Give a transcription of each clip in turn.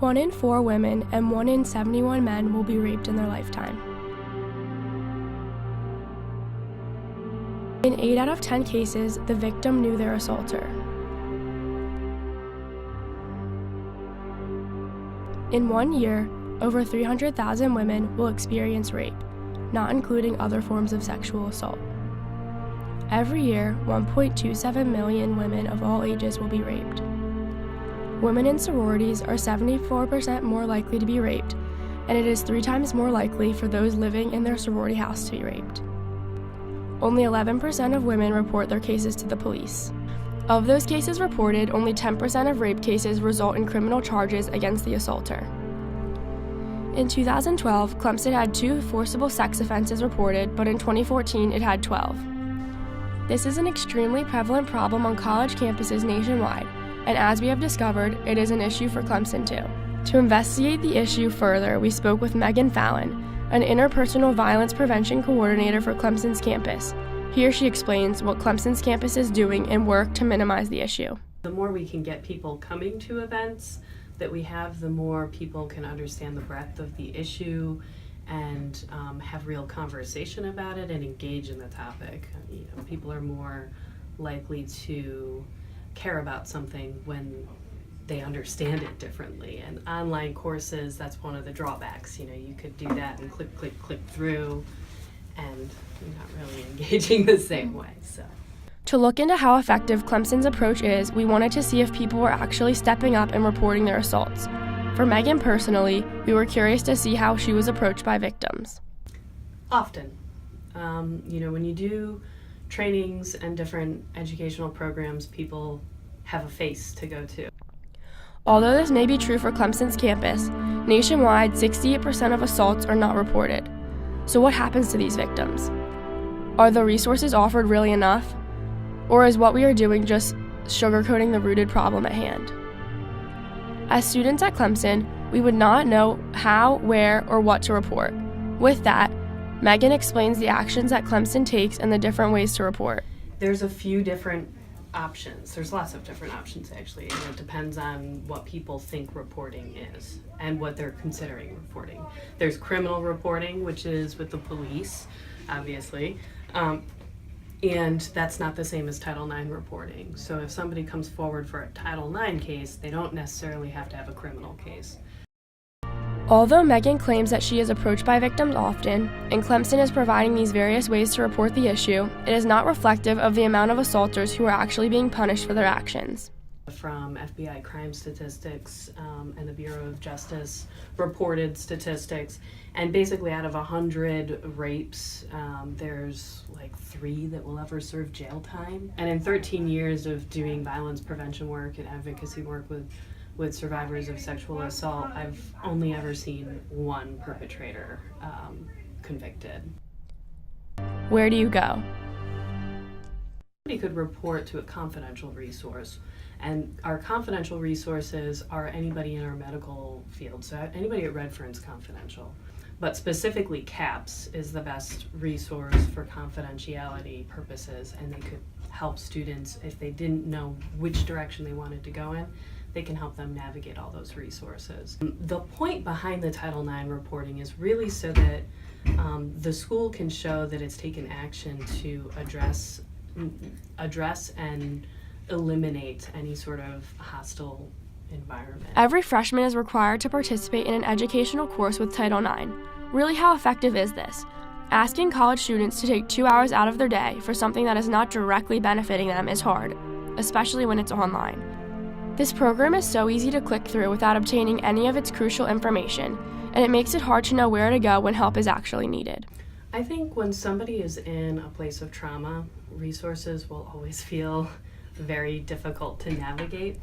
1 in 4 women and 1 in 71 men will be raped in their lifetime. In 8 out of 10 cases, the victim knew their assaulter. In 1 year, over 300,000 women will experience rape, not including other forms of sexual assault. Every year, 1.27 million women of all ages will be raped. Women in sororities are 74% more likely to be raped, and it is 3 times more likely for those living in their sorority house to be raped. Only 11% of women report their cases to the police. Of those cases reported, only 10% of rape cases result in criminal charges against the assaulter. In 2012, Clemson had 2 forcible sex offenses reported, but in 2014 it had 12. This is an extremely prevalent problem on college campuses nationwide, and as we have discovered, it is an issue for Clemson too. To investigate the issue further, we spoke with Megan Fallon, an interpersonal violence prevention coordinator for Clemson's campus. Here she explains what Clemson's campus is doing and work to minimize the issue. The more we can get people coming to events that we have, the more people can understand the breadth of the issue and have real conversation about it and engage in the topic. People are more likely to care about something when they understand it differently. And online courses, that's one of the drawbacks. You could do that and click through, and you're not really engaging the same way. So, to look into how effective Clemson's approach is, we wanted to see if people were actually stepping up and reporting their assaults. For Megan personally, we were curious to see how she was approached by victims. Often. When you do trainings and different educational programs, people have a face to go to. Although this may be true for Clemson's campus, nationwide 68% of assaults are not reported. So what happens to these victims? Are the resources offered really enough? Or is what we are doing just sugarcoating the rooted problem at hand? As students at Clemson, we would not know how, where, or what to report. With that, Megan explains the actions that Clemson takes and the different ways to report. There's a few different options. There's lots of different options, actually. It depends on what people think reporting is and what they're considering reporting. There's criminal reporting, which is with the police, obviously. And that's not the same as Title IX reporting. So if somebody comes forward for a Title IX case, they don't necessarily have to have a criminal case. Although Megan claims that she is approached by victims often, and Clemson is providing these various ways to report the issue, it is not reflective of the amount of assaulters who are actually being punished for their actions. From FBI crime statistics and the Bureau of Justice reported statistics, and basically out of 100 rapes, there's like 3 that will ever serve jail time. And in 13 years of doing violence prevention work and advocacy work with survivors of sexual assault, I've only ever seen 1 perpetrator convicted. Where do you go? Somebody could report to a confidential resource, and our confidential resources are anybody in our medical field, so anybody at Redfern's confidential. But specifically CAPS is the best resource for confidentiality purposes, and they could help students if they didn't know which direction they wanted to go in. They can help them navigate all those resources. The point behind the Title IX reporting is really so that the school can show that it's taken action to address and eliminate any sort of hostile environment. Every freshman is required to participate in an educational course with Title IX. Really, how effective is this? Asking college students to take 2 hours out of their day for something that is not directly benefiting them is hard, especially when it's online. This program is so easy to click through without obtaining any of its crucial information, and it makes it hard to know where to go when help is actually needed. I think when somebody is in a place of trauma, resources will always feel very difficult to navigate.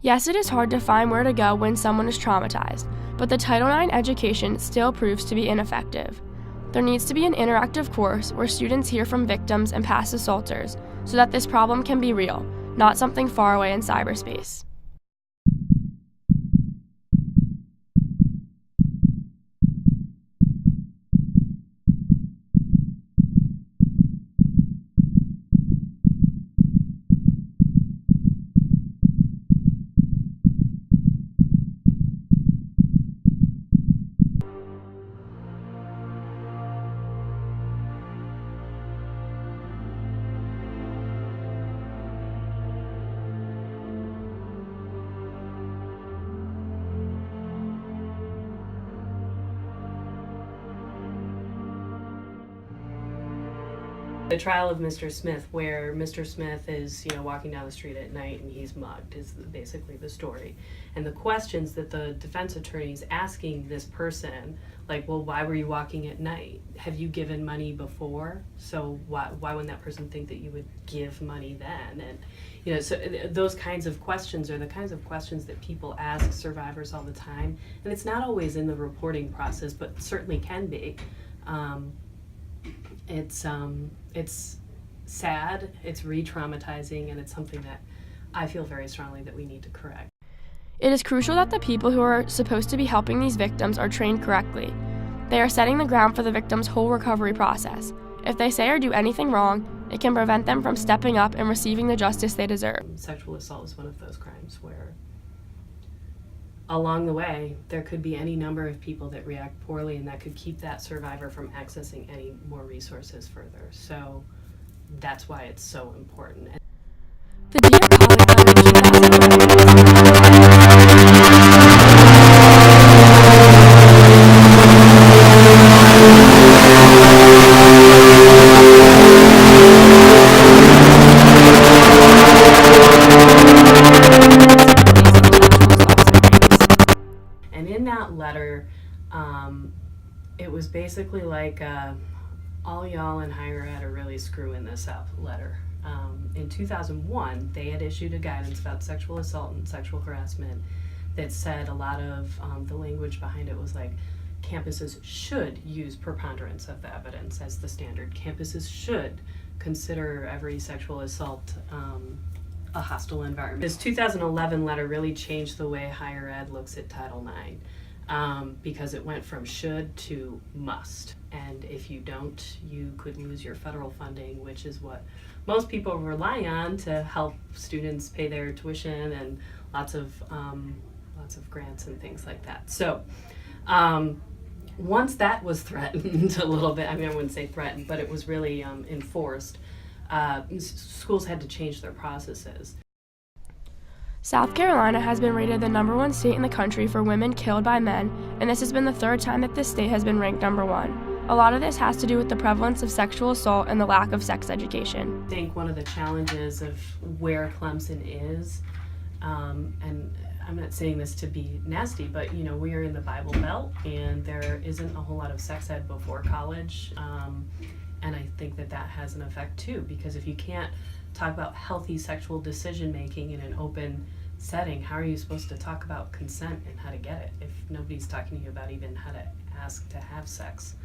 Yes, it is hard to find where to go when someone is traumatized, but the Title IX education still proves to be ineffective. There needs to be an interactive course where students hear from victims and past assaulters so that this problem can be real, not something far away in cyberspace. The trial of Mr. Smith, where Mr. Smith is, walking down the street at night and he's mugged, is basically the story. And the questions that the defense attorney is asking this person, like, well, why were you walking at night? Have you given money before? So why wouldn't that person think that you would give money then? And, so those kinds of questions are the kinds of questions that people ask survivors all the time. And it's not always in the reporting process, but certainly can be. It's sad, it's re-traumatizing, and it's something that I feel very strongly that we need to correct. It is crucial that the people who are supposed to be helping these victims are trained correctly. They are setting the ground for the victim's whole recovery process. If they say or do anything wrong, it can prevent them from stepping up and receiving the justice they deserve. Sexual assault is one of those crimes where along the way, there could be any number of people that react poorly, and that could keep that survivor from accessing any more resources further. So that's why it's so important. The Dear Colleague letter And in that letter, it was basically like all y'all in higher ed are really screwing this up letter. In 2001, they had issued a guidance about sexual assault and sexual harassment that said a lot of the language behind it was like, campuses should use preponderance of the evidence as the standard. Campuses should consider every sexual assault a hostile environment. This 2011 letter really changed the way higher ed looks at Title IX because it went from should to must. And if you don't, you could lose your federal funding, which is what most people rely on to help students pay their tuition and lots of grants and things like that. So once that was threatened a little bit, I mean, I wouldn't say threatened, but it was really enforced, schools had to change their processes. South Carolina has been rated the #1 state in the country for women killed by men, and this has been the third time that this state has been ranked #1. A lot of this has to do with the prevalence of sexual assault and the lack of sex education. I think one of the challenges of where Clemson is, and I'm not saying this to be nasty, but we are in the Bible Belt, and there isn't a whole lot of sex ed before college, and I think that has an effect too, because if you can't talk about healthy sexual decision making in an open setting, how are you supposed to talk about consent and how to get it if nobody's talking to you about even how to ask to have sex?